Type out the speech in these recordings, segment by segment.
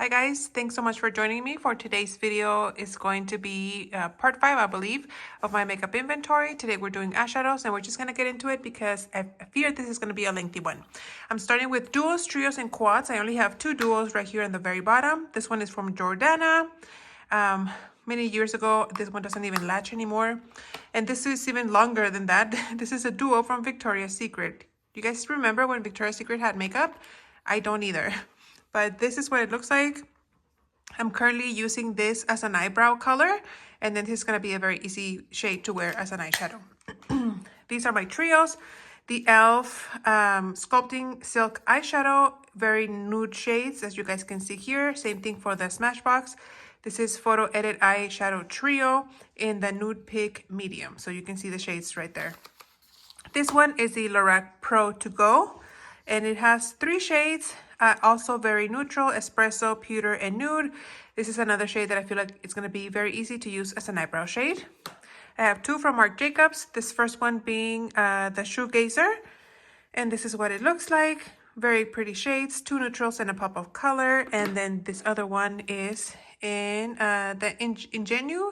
Hi guys, thanks so much for joining me for today's video. Is going to be part 5, I believe, of my makeup inventory. Today we're doing eyeshadows and we're just going to get into it because I fear this is going to be a lengthy one. I'm starting with duos, trios, and quads. I only have 2 duos right here in the very bottom. This one is from Jordana. Many years ago. This one doesn't even latch anymore. And this is even longer than that. This is a duo from Victoria's Secret. Do you guys remember when Victoria's Secret had makeup? I don't either. But this is what it looks like. I'm currently using this as an eyebrow color, and then this is going to be a very easy shade to wear as an eyeshadow. These are my trios. The e.l.f. Sculpting Silk Eyeshadow, very nude shades, as you guys can see here. Same thing for the Smashbox. This is Photo Edit Eyeshadow Trio in the Nude Pink Medium. So you can see the shades right there. This one is the Lorac Pro To Go, and it has 3 shades. Also very neutral, espresso, pewter, and nude. This is another shade that I feel like it's going to be very easy to use as an eyebrow shade. I have 2 from Marc Jacobs. This first one being the Shoegazer. And this is what it looks like. Very pretty shades, 2 neutrals and a pop of color. And then this other one is in the Ingenue.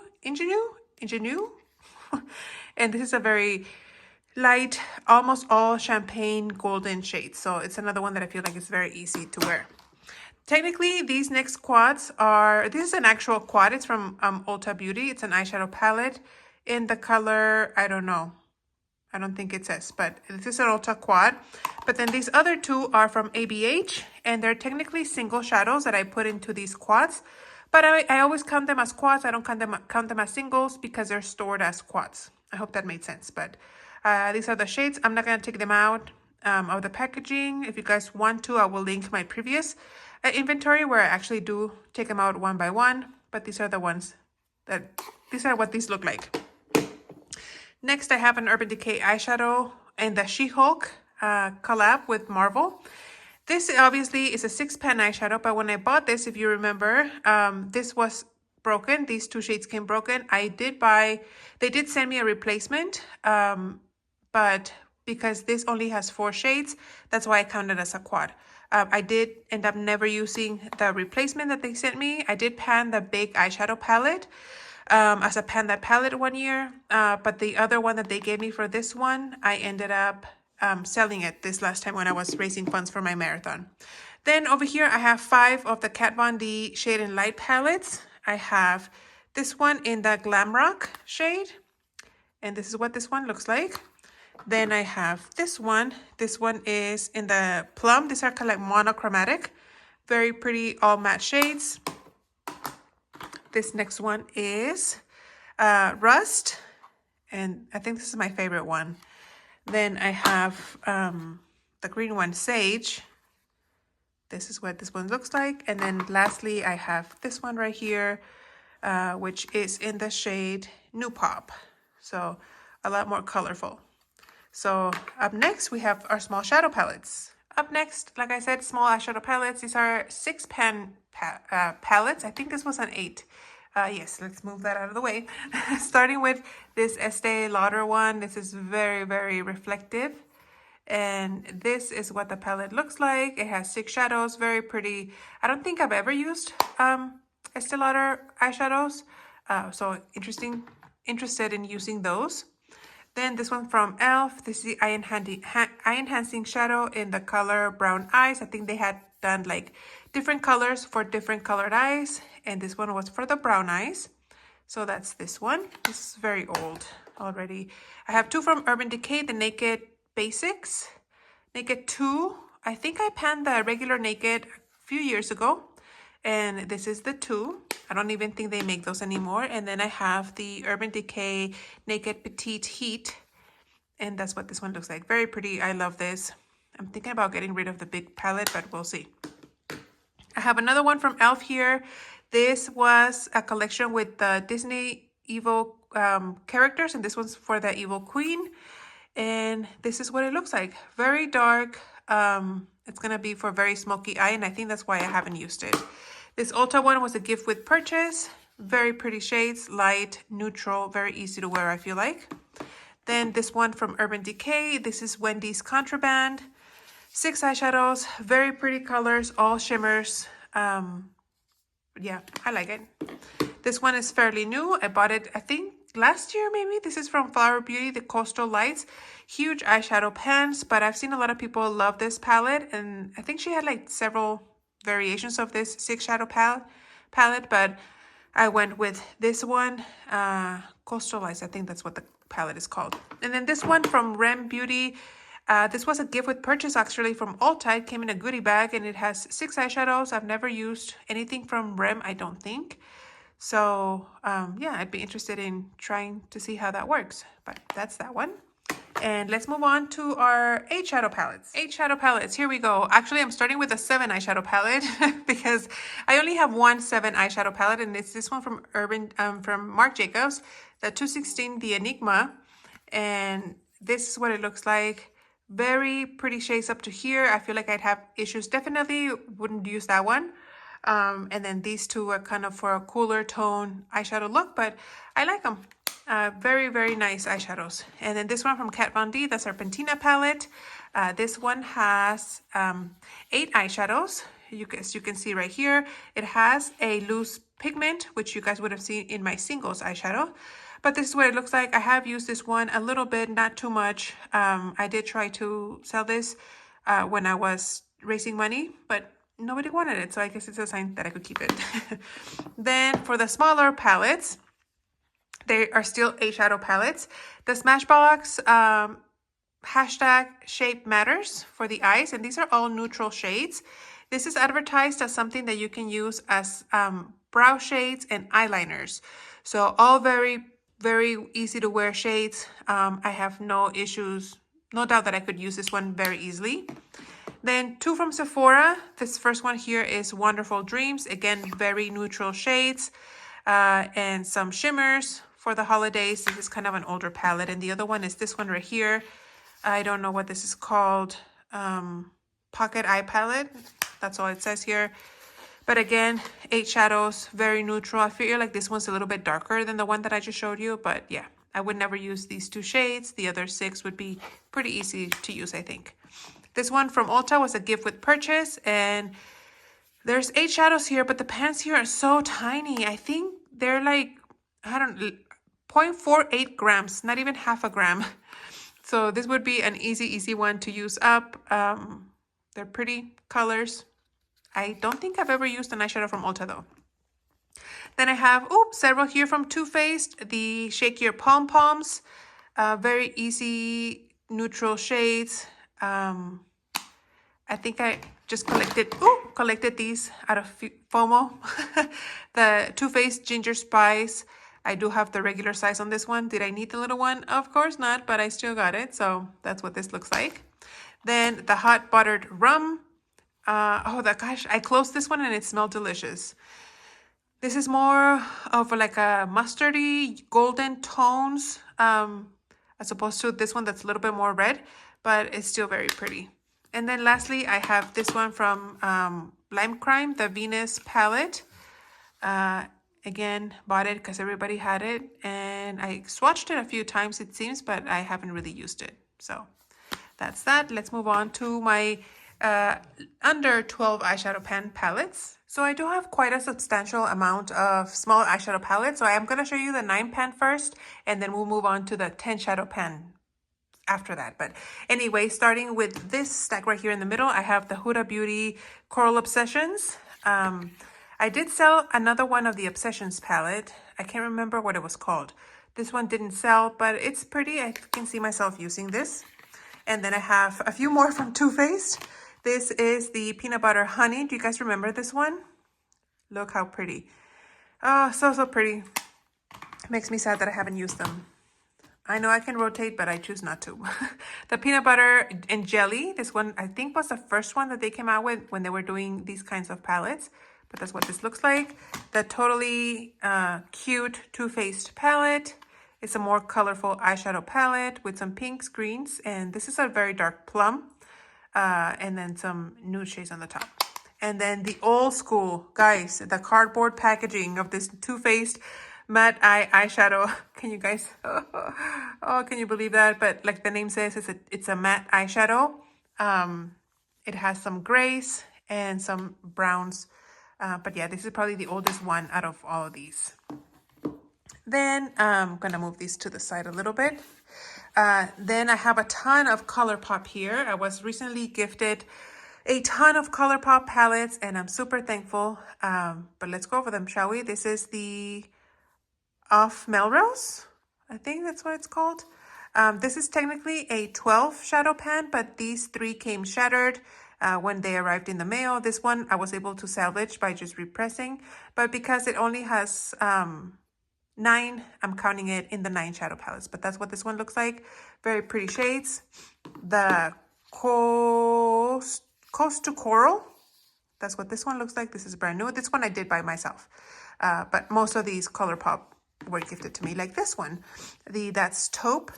And this is a very light, almost all champagne golden shades. So it's another one that I feel like is very easy to wear. Technically, these next quads are, this is an actual quad. It's from Ulta Beauty. It's an eyeshadow palette in the color, I don't know. I don't think it says, but this is an Ulta quad. But then these other 2 are from ABH, and they're technically single shadows that I put into these quads. But I always count them as quads. I don't count them as singles because they're stored as quads. I hope that made sense. But these are the shades. I'm not going to take them out of the packaging. If you guys want to, I will link my previous inventory where I actually do take them out one by one. But these are the ones these are what these look like. Next, I have an Urban Decay eyeshadow and the She-Hulk collab with Marvel. This obviously is a 6-pan eyeshadow, but when I bought this, if you remember, this was broken. These 2 shades came broken. They did send me a replacement, but because this only has 4 shades, that's why I counted as a quad. I did end up never using the replacement that they sent me. I did pan the big eyeshadow palette as a Panda palette one year, but the other one that they gave me for this one, I ended up selling it this last time when I was raising funds for my marathon. Then over here, I have 5 of the Kat Von D Shade and Light palettes. I have this one in the Glam Rock shade, and this is what this one looks like. Then I have this one. This one is in the Plum. These are kind of like monochromatic, very pretty all matte shades. This next one is Rust, and I think this is my favorite one. Then I have the green one, Sage. This is what this one looks like. And then lastly, I have this one right here, which is in the shade New Pop. So a lot more colorful. So up next, we have our small shadow palettes. Up next, like I said, small eyeshadow palettes. These are 6-pan palettes. I think this was an 8. Yes, let's move that out of the way. Starting with this Estee Lauder one. This is very, very reflective. And this is what the palette looks like. It has 6 shadows, very pretty. I don't think I've ever used Estee Lauder eyeshadows. So interested in using those. Then this one from e.l.f. This is the Eye Enhancing Shadow in the color Brown Eyes. I think they had done like different colors for different colored eyes. And this one was for the brown eyes. So that's this one. This is very old already. I have 2 from Urban Decay, the Naked Basics. Naked 2. I think I panned the regular Naked a few years ago. And this is the 2. I don't even think they make those anymore. And then I have the Urban Decay Naked Petite Heat. And that's what this one looks like. Very pretty. I love this. I'm thinking about getting rid of the big palette, but we'll see. I have another one from e.l.f. here. This was a collection with the Disney Evil characters. And this one's for the Evil Queen. And this is what it looks like. Very dark. It's going to be for very smoky eye. And I think that's why I haven't used it. This Ulta one was a gift with purchase. Very pretty shades, light, neutral, very easy to wear, I feel like. Then this one from Urban Decay. This is Wendy's Contraband. 6 eyeshadows, very pretty colors, all shimmers. yeah, I like it. This one is fairly new. I bought it, I think, last year maybe. This is from Flower Beauty, the Coastal Lights. Huge eyeshadow pans, but I've seen a lot of people love this palette, and I think she had like several variations of this 6 shadow palette, but I went with this one, Coastal Lights. I think that's what the palette is called. And then this one from Rem Beauty. This was a gift with purchase actually from Ulta. It came in a goodie bag and it has 6 eyeshadows. I've never used anything from Rem, I don't think. So yeah, I'd be interested in trying to see how that works. But that's that one. And let's move on to our 8 shadow palettes. 8 shadow palettes, here we go. Actually, I'm starting with a 7 eyeshadow palette because I only have one 7 eyeshadow palette, and it's this one from from Marc Jacobs, the 216, the Enigma. And this is what it looks like. Very pretty shades up to here. I feel like I'd have issues. Definitely wouldn't use that one. And then these two are kind of for a cooler tone eyeshadow look, but I like them. Very, very nice eyeshadows. And then this one from Kat Von D, the Serpentina palette. This one has 8 eyeshadows. As you can see right here, it has a loose pigment, which you guys would have seen in my singles eyeshadow. But this is what it looks like. I have used this one a little bit, not too much. I did try to sell this when I was raising money, but nobody wanted it. So I guess it's a sign that I could keep it. Then for the smaller palettes, they are still 8 shadow palettes. The Smashbox hashtag shape matters for the eyes, and these are all neutral shades. This is advertised as something that you can use as brow shades and eyeliners. So all very, very easy to wear shades. I have no issues, no doubt that I could use this one very easily. Then 2 from Sephora. This first one here is Wonderful Dreams. Again, very neutral shades and some shimmers for the holidays. This is kind of an older palette. And the other one is this one right here. I don't know what this is called. Pocket Eye Palette. That's all it says here. But again, 8 shadows, very neutral. I feel like this one's a little bit darker than the one that I just showed you. But yeah, I would never use these 2 shades. The other 6 would be pretty easy to use, I think. This one from Ulta was a gift with purchase. And there's 8 shadows here, but the pans here are so tiny. I think they're like, I don't know, 0.48 grams, not even half a gram. So this would be an easy one to use up. They're pretty colors. I don't think I've ever used an eyeshadow from Ulta though. Then I have, several here from Too Faced, the Shake Your Pom Poms. Very easy, neutral shades. I think I just collected these out of FOMO. The Too Faced Ginger Spice. I do have the regular size on this one. Did I need the little one? Of course not, but I still got it. So that's what this looks like. Then the Hot Buttered Rum. Gosh, I closed this one and it smelled delicious. This is more of like a mustardy golden tones as opposed to this one that's a little bit more red, but it's still very pretty. And then lastly, I have this one from Lime Crime, the Venus palette. Again, bought it because everybody had it. And I swatched it a few times, it seems, but I haven't really used it. So that's that. Let's move on to my under 12 eyeshadow pan palettes. So I do have quite a substantial amount of small eyeshadow palettes. So I'm going to show you the 9 pan first, and then we'll move on to the 10 shadow pan after that. But anyway, starting with this stack right here in the middle, I have the Huda Beauty Coral Obsessions. I did sell another one of the Obsessions palette. I can't remember what it was called. This one didn't sell, but it's pretty. I can see myself using this. And then I have a few more from Too Faced. This is the Peanut Butter Honey. Do you guys remember this one? Look how pretty. Oh, so pretty. It makes me sad that I haven't used them. I know I can rotate, but I choose not to. The Peanut Butter and Jelly. This one, I think, was the first one that they came out with when they were doing these kinds of palettes. But that's what this looks like. The totally cute Too Faced palette. It's a more colorful eyeshadow palette with some pinks, greens, and this is a very dark plum. And then some nude shades on the top. And then the old school, guys, the cardboard packaging of this Too Faced matte eye eyeshadow. Can you guys, can you believe that? But like the name says, it's a matte eyeshadow. It has some grays and some browns But yeah, this is probably the oldest one out of all of these. Then I'm gonna move these to the side a little bit. Then I have a ton of ColourPop here. I was recently gifted a ton of ColourPop palettes and I'm super thankful. But let's go over them, shall we? This is the Off Melrose. I think that's what it's called. This is technically a 12 shadow pan, but these 3 came shattered when they arrived in the mail. This one I was able to salvage by just repressing, but because it only has 9, I'm counting it in the 9 shadow palettes, but that's what this one looks like. Very pretty shades. The Coast to Coral, that's what this one looks like. This is brand new. This one I did by myself, but most of these ColourPop were gifted to me, like this one. That's Taupe.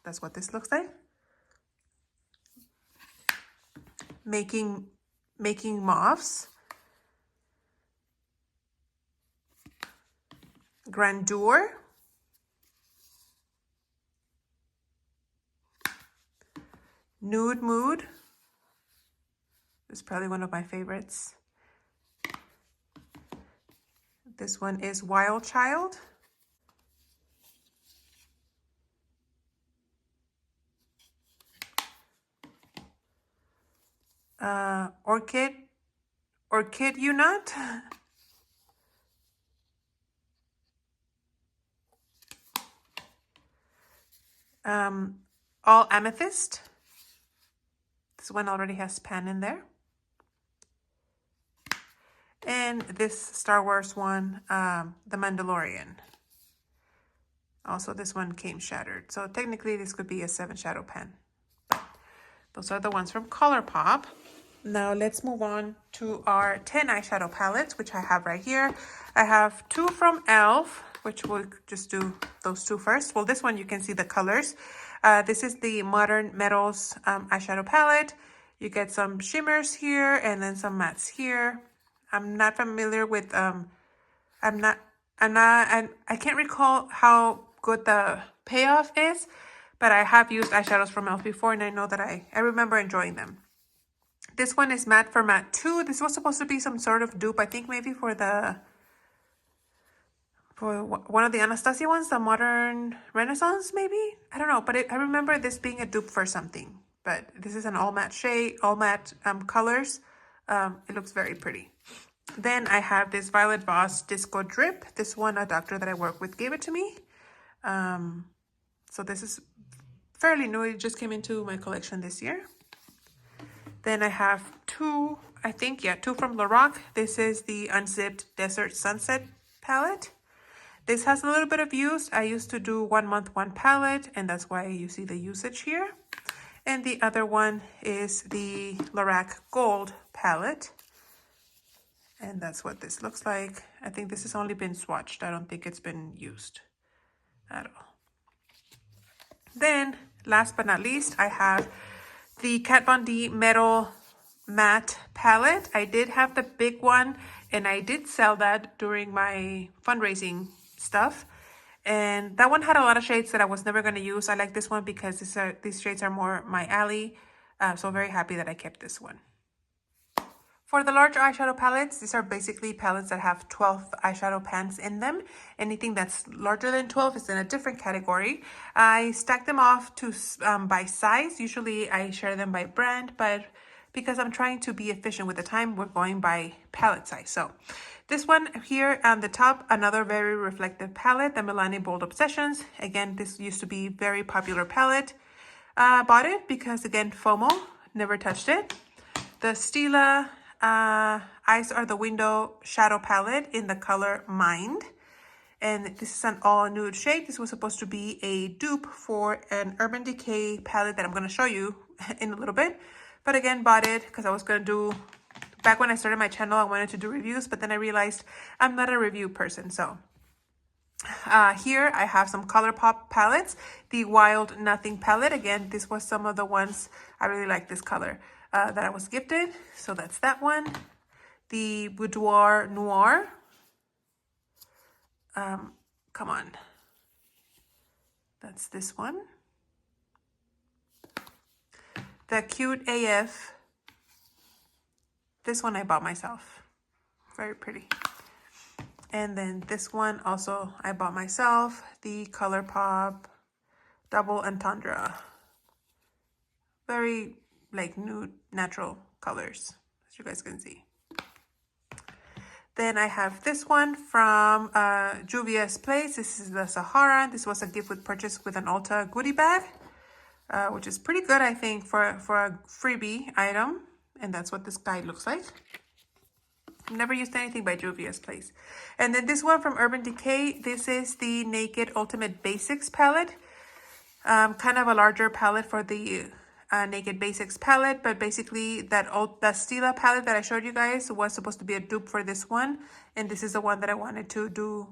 That's what this looks like. Making Mauves. Grandeur. Nude Mood. This is probably one of my favorites. This one is Wild Child. Orchid Unit. All Amethyst. This one already has pan in there. And this Star Wars one, The Mandalorian. Also, this one came shattered. So technically, this could be a 7 shadow pan. But those are the ones from ColourPop. Now let's move on to our 10 eyeshadow palettes, which I have right here. I have 2 from e.l.f., which we'll just do those 2 first. Well, this one you can see the colors. This is the Modern Metals eyeshadow palette. You get some shimmers here and then some mattes here. I'm not familiar with, I can't recall how good the payoff is, but I have used eyeshadows from e.l.f. before and I know that I remember enjoying them. This one is Matte for Matte 2. This was supposed to be some sort of dupe, I think maybe for one of the Anastasia ones, the Modern Renaissance maybe? I don't know, but I remember this being a dupe for something. But this is an all matte shade, all matte colors. It looks very pretty. Then I have this Violet Voss Disco Drip. This one, a doctor that I work with gave it to me. So this is fairly new. It just came into my collection this year. Then I have 2 from Lorac. This is the Unzipped Desert Sunset palette. This has a little bit of use. I used to do 1 month, 1 palette, and that's why you see the usage here. And the other one is the Lorac Gold palette. And that's what this looks like. I think this has only been swatched. I don't think it's been used at all. Then, last but not least, I have the Kat Von D Metal Matte palette. I did have the big one and I did sell that during my fundraising stuff. And that one had a lot of shades that I was never going to use. I like this one because these shades are more my alley. So I'm very happy that I kept this one. For the larger eyeshadow palettes, these are basically palettes that have 12 eyeshadow pans in them. Anything that's larger than 12 is in a different category. I stack them off to by size. Usually I share them by brand, but because I'm trying to be efficient with the time, we're going by palette size. So this one here on the top, another very reflective palette, the Milani Bold Obsessions. Again, this used to be very popular palette. Bought it because, again, FOMO, never touched it. The Stila Eyes Are the Window shadow palette in the color Mind. And this is an all nude shade. This was supposed to be a dupe for an Urban Decay palette that I'm going to show you in a little bit. But again, bought it because I was going to do, back when I started my channel, I wanted to do reviews, but then I realized I'm not a review person. So here I have some ColourPop palettes. The Wild Nothing palette. Again, this was some of the ones I really like this color that I was gifted. So that's that one. The Boudoir Noir. Come on. That's this one. The Cute AF. This one I bought myself. very pretty. And then this one also I bought myself, the ColourPop Double Entendre. Very like nude, natural colors, as you guys can see. Then I have this one from Juvia's Place. This is the Sahara. This was a gift with purchase with an Ulta goodie bag, which is pretty good, I think, for a freebie item. And that's what this guide looks like. I've never used anything by Juvia's Place. And then this one from Urban Decay. This is the Naked Ultimate Basics palette. Kind of a larger palette for the Naked Basics palette, but basically that Stila palette that I showed you guys was supposed to be a dupe for this one, and this is the one that I wanted to do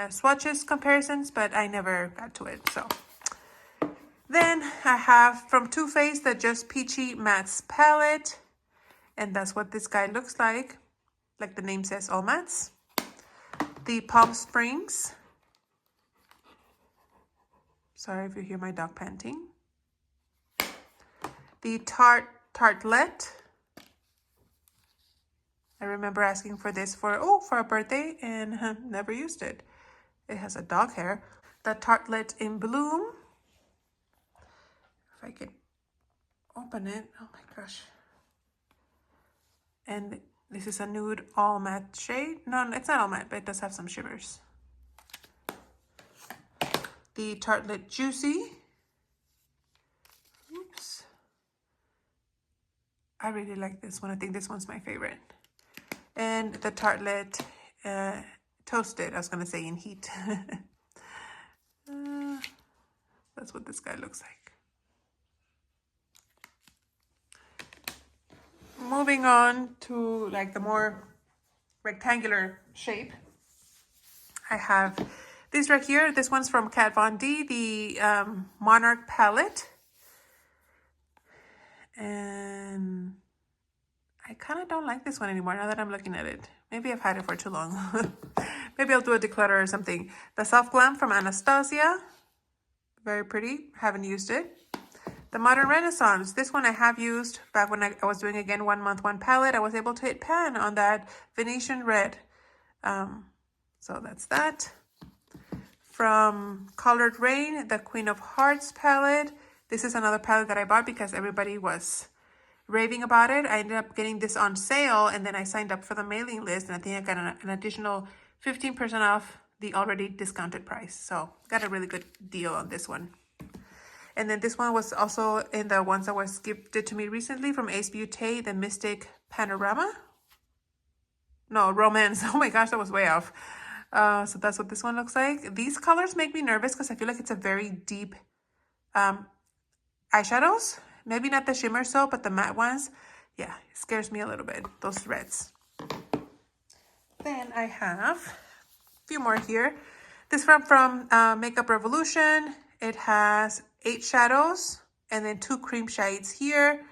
swatches comparisons, but I never got to it. So then I have from Too Faced the Just Peachy Mattes palette, and that's what this guy looks like the name says, all mattes. The Palm Springs, sorry if you hear my dog panting. The Tartelette. I remember asking for this for a birthday and never used it. It has a dog hair. The Tartelette in Bloom. If I could open it. Oh my gosh. And this is a nude all matte shade. No, it's not all matte, but it does have some shimmers. The Tartelette Juicy. Oops. I really like this one. I think this one's my favorite. And the Tartelette Toasted. I was going to say in heat. That's what this guy looks like. Moving on to like the more rectangular shape. I have this right here. This one's from Kat Von D, the Monarch palette. And I kind of don't like this one anymore now that I'm looking at it. Maybe I've had it for too long. Maybe I'll do a declutter or something. The Soft Glam from Anastasia. Very pretty. Haven't used it. The Modern Renaissance. This one I have used back when I was doing, again, 1 month, 1 palette. I was able to hit pan on that Venetian red. So that's that. From Colored Rain, the Queen of Hearts palette. This is another palette that I bought because everybody was raving about it. I ended up getting this on sale, and then I signed up for the mailing list, and I think I got an additional 15% off the already discounted price. So got a really good deal on this one. And then this one was also in the ones that was gifted to me recently from Ace Beauty, the Mystic Panorama. No, Romance. Oh my gosh, that was way off. So that's what this one looks like. These colors make me nervous because I feel like it's a very deep eyeshadows. Maybe not the shimmer soap, but the matte ones. Yeah, it scares me a little bit, those reds. Then I have a few more here. This one from Makeup Revolution. It has 8 shadows and then 2 cream shades here.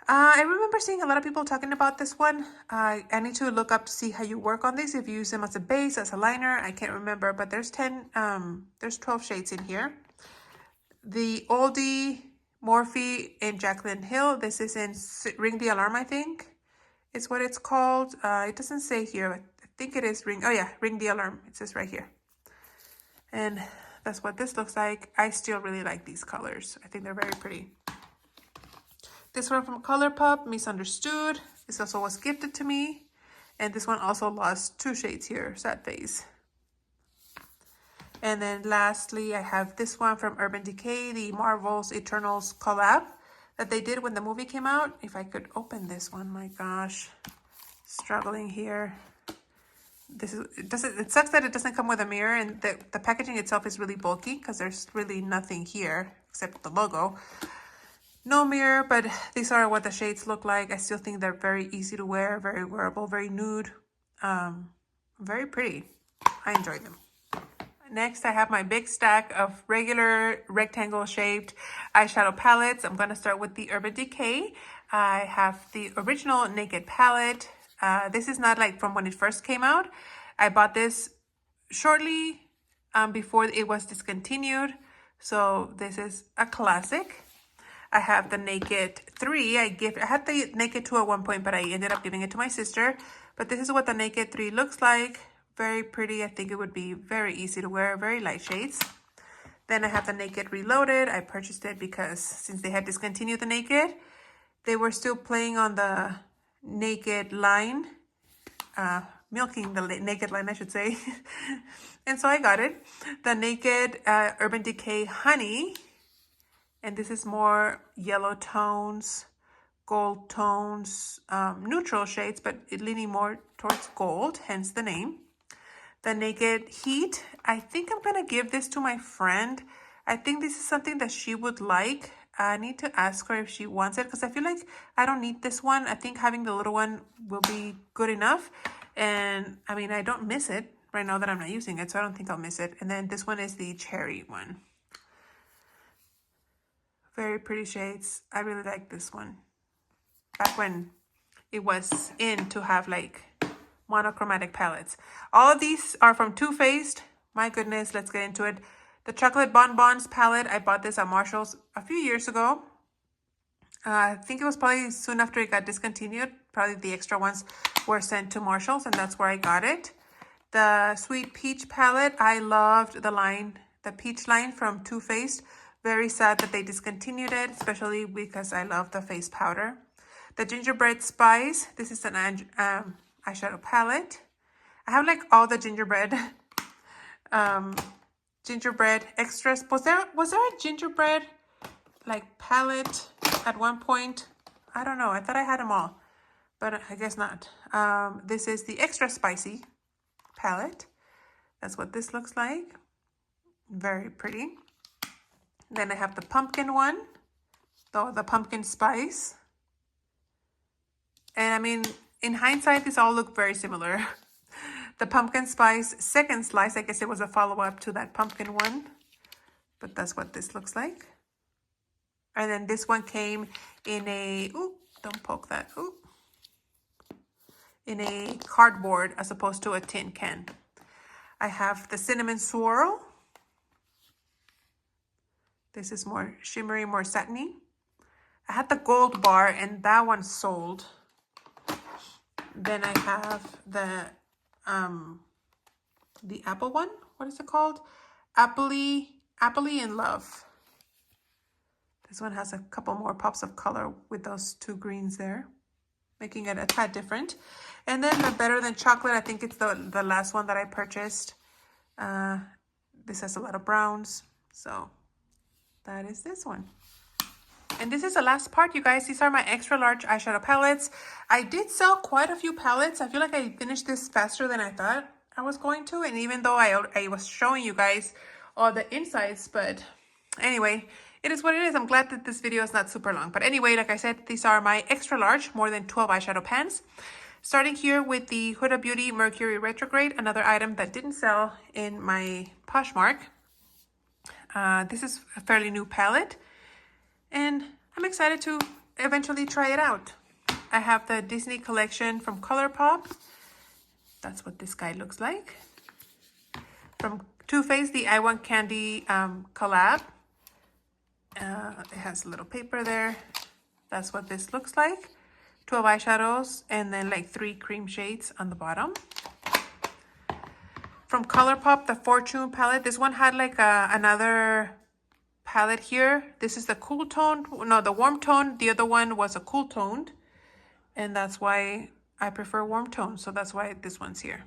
I remember seeing a lot of people talking about this one. I need to look up to see how you work on these. If you use them as a base, as a liner, I can't remember, but there's 12 shades in here. The Oldie Morphe in Jaclyn Hill. This is in Ring the Alarm, I think. It's what it's called. It doesn't say here. I think it is Ring. Oh yeah, Ring the Alarm. It says right here. And that's what this looks like. I still really like these colors. I think they're very pretty. This one from ColourPop, Misunderstood. This also was gifted to me. And this one also lost 2 shades here, Sad Face. And then lastly, I have this one from Urban Decay, the Marvel's Eternals collab that they did when the movie came out. If I could open this one, my gosh. Struggling here. It sucks that it doesn't come with a mirror, and the packaging itself is really bulky because there's really nothing here except the logo. No mirror, but these are what the shades look like. I still think they're very easy to wear, very wearable, very nude, very pretty. I enjoy them. Next, I have my big stack of regular rectangle shaped eyeshadow palettes. I'm going to start with the Urban Decay. I have the original Naked palette. This is not like from when it first came out. I bought this shortly before it was discontinued. So this is a classic. I have the Naked 3. I had the Naked 2 at one point, but I ended up giving it to my sister. But this is what the Naked 3 looks like. Very pretty. I think it would be very easy to wear, very light shades. Then I have the Naked Reloaded. I purchased it because since they had discontinued the Naked, they were still playing on the Naked line, milking the Naked line, I should say. And so I got it. The Naked Urban Decay Honey. And this is more yellow tones, gold tones, neutral shades, but leaning more towards gold, hence the name. The Naked Heat. I think I'm going to give this to my friend. I think this is something that she would like. I need to ask her if she wants it because I feel like I don't need this one. I think having the little one will be good enough. And I mean, I don't miss it right now that I'm not using it, so I don't think I'll miss it. And then this one is the cherry one. Very pretty shades. I really like this one. Back when it was in to have like monochromatic palettes. All of these are from Too Faced. My goodness, let's get into it. The Chocolate Bonbons palette. I bought this at Marshall's a few years ago. I think it was probably soon after it got discontinued. Probably the extra ones were sent to Marshall's and that's where I got it. The Sweet Peach palette. I loved the line, the peach line from Too Faced. Very sad that they discontinued it, especially because I love the face powder. The Gingerbread Spice. This is an eyeshadow palette. I have like all the gingerbread extras. Was there a gingerbread like palette at one point? I don't know. I thought I had them all, but I guess not. This is the extra spicy palette. That's what this looks like. Very pretty. Then I have the pumpkin one, the pumpkin spice. And I mean, in hindsight, these all look very similar. The pumpkin spice second slice, I guess it was a follow-up to that pumpkin one. But that's what this looks like. And then this one came in a, ooh, don't poke that, ooh. In a cardboard as opposed to a tin can. I have the cinnamon swirl. This is more shimmery, more satiny. I had the gold bar and that one sold. Then I have the apple one. What is it called? Appley in Love. This one has a couple more pops of color with those two greens there, making it a tad different. And then the Better Than Chocolate. I think it's the last one that I purchased. This has a lot of browns. So that is this one. And this is the last part, you guys. These are my extra large eyeshadow palettes. I did sell quite a few palettes. I feel like I finished this faster than I thought I was going to. And even though I was showing you guys all the insights, but anyway, it is what it is. I'm glad that this video is not super long. But anyway, like I said, these are my extra large, more than 12 eyeshadow pans. Starting here with the Huda Beauty Mercury Retrograde, another item that didn't sell in my Poshmark. This is a fairly new palette. And I'm excited to eventually try it out. I have the Disney collection from ColourPop. That's what this guy looks like. From Too Faced, the I Want Candy collab. It has a little paper there. That's what this looks like. 12 eyeshadows and then like 3 cream shades on the bottom. From ColourPop, the Fortune palette. This one had like another palette here. This is the cool tone, no, the warm tone. The other one was a cool toned, and that's why I prefer warm tone. So that's why this one's here.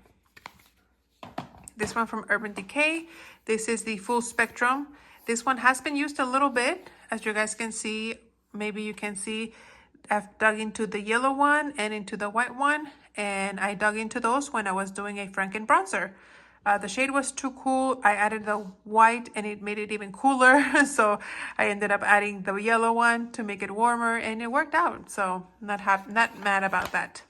This one from Urban Decay. This is the full spectrum. This one has been used a little bit, as you guys can see. Maybe you can see I've dug into the yellow one and into the white one, and I dug into those when I was doing a Franken bronzer. The shade was too cool. I added the white and it made it even cooler. So I ended up adding the yellow one to make it warmer and it worked out. So not mad about that.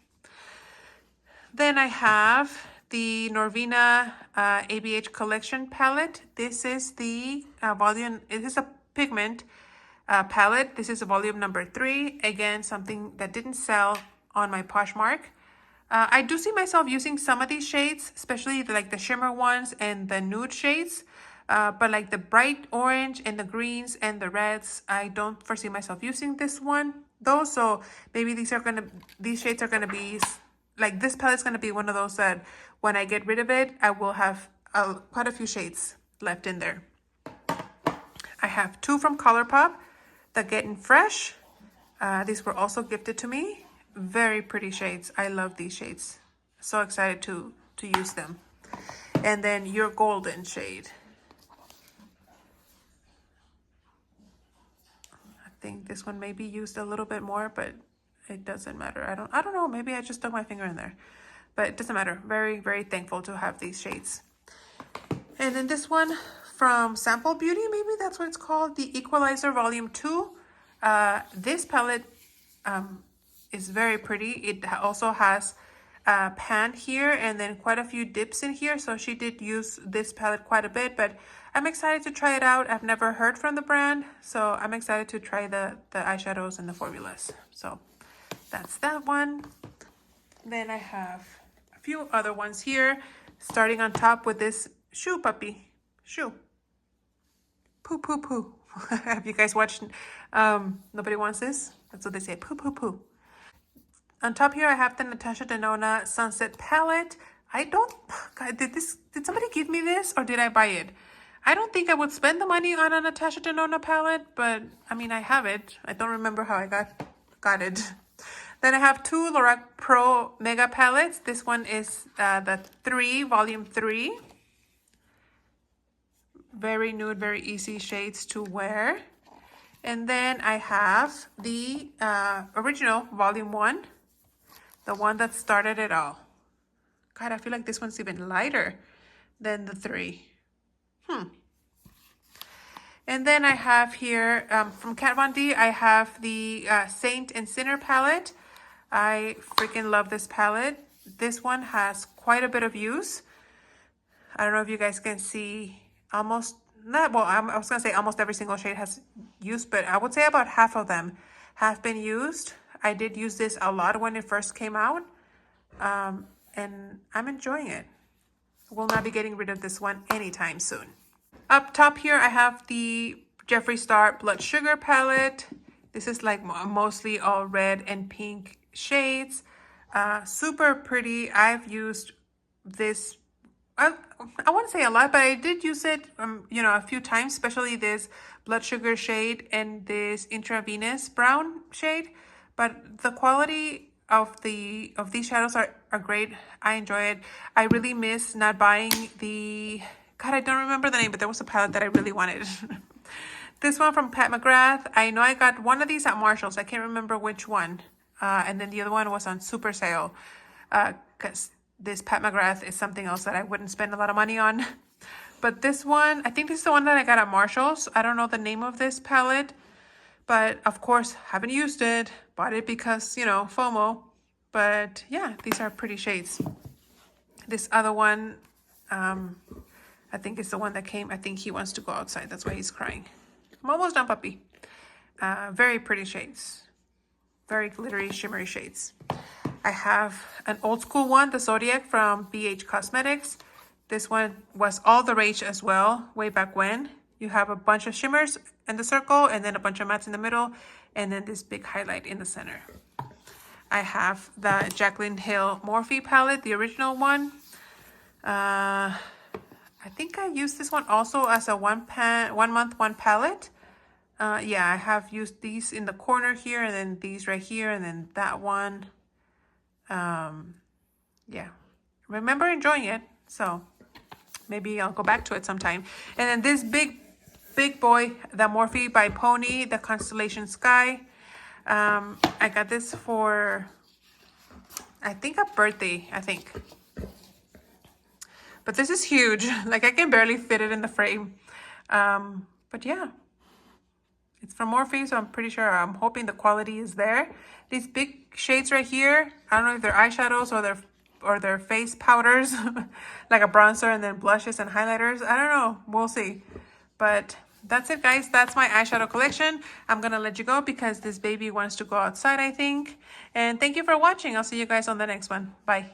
Then I have the Norvina ABH Collection palette. This is the volume, it is a pigment palette. This is a volume number 3. Again, something that didn't sell on my Poshmark. I do see myself using some of these shades, especially like the shimmer ones and the nude shades. But like the bright orange and the greens and the reds, I don't foresee myself using this one though. So maybe these shades are gonna be like this palette is going to be one of those that when I get rid of it, I will have quite a few shades left in there. I have two from Colourpop, the Getting Fresh. These were also gifted to me. Very pretty shades. I love these shades. So excited to use them. And then your golden shade. I think this one may be used a little bit more, but it doesn't matter. I don't know. Maybe I just stuck my finger in there, but it doesn't matter. Very, very thankful to have these shades. And then this one from Sample Beauty, maybe that's what it's called, the Equalizer Volume 2. This palette is very pretty. It also has a pan here and then quite a few dips in here. So she did use this palette quite a bit, but I'm excited to try it out. I've never heard from the brand, so I'm excited to try the eyeshadows and the formulas. So that's that one. Then I have a few other ones here, starting on top with this shoe puppy. Shoe. Poo poo poo. Have you guys watched Nobody Wants This? That's what they say. Poo poo poo. On top here, I have the Natasha Denona Sunset Palette. I don't... God, did somebody give me this or did I buy it? I don't think I would spend the money on a Natasha Denona palette, but I mean, I have it. I don't remember how I got it. Then I have two Lorac Pro Mega palettes. This one is the 3, Volume 3. Very nude, very easy shades to wear. And then I have the original Volume 1. The one that started it all. God, I feel like this one's even lighter than the 3. And then I have here, from Kat Von D, I have the Saint and Sinner palette. I freaking love this palette. This one has quite a bit of use. I don't know if you guys can see almost, not, well, I was going to say almost every single shade has use, but I would say about half of them have been used. I did use this a lot when it first came out, and I'm enjoying it. Will not be getting rid of this one anytime soon. Up top here, I have the Jeffree Star Blood Sugar palette. This is like mostly all red and pink shades. Super pretty. I've used this, I wouldn't say a lot, but I did use it, you know, a few times, especially this Blood Sugar shade and this Intravenous Brown shade. But the quality of these shadows are great. I enjoy it. I really miss not buying the... God, I don't remember the name, but there was a palette that I really wanted. This one from Pat McGrath. I know I got one of these at Marshall's. I can't remember which one. And then the other one was on super sale. Because this Pat McGrath is something else that I wouldn't spend a lot of money on. But this one, I think this is the one that I got at Marshall's. I don't know the name of this palette. But of course, haven't used it. Bought it because, you know, FOMO. But yeah, these are pretty shades. This other one... I think it's the one that came. I think he wants to go outside. That's why he's crying. I'm almost done, puppy. Very pretty shades. Very glittery, shimmery shades. I have an old school one, the Zodiac from BH Cosmetics. This one was all the rage as well, way back when. You have a bunch of shimmers in the circle, and then a bunch of mattes in the middle, and then this big highlight in the center. I have the Jaclyn Hill Morphe palette, the original one. I think I used this one also as a 1 month, 1 palette. Yeah, I have used these in the corner here, and then these right here, and then that one. Yeah, remember enjoying it, so maybe I'll go back to it sometime. And then this big boy, the Morphe by Pony, the Constellation Sky. I got this for, I think, a birthday, I think. But this is huge. Like, I can barely fit it in the frame. But yeah, it's from Morphe, so I'm pretty sure, I'm hoping the quality is there. These big shades right here, I don't know if they're eyeshadows or they're face powders, like a bronzer and then blushes and highlighters. I don't know. We'll see. But that's it, guys. That's my eyeshadow collection. I'm going to let you go because this baby wants to go outside, I think. And thank you for watching. I'll see you guys on the next one. Bye.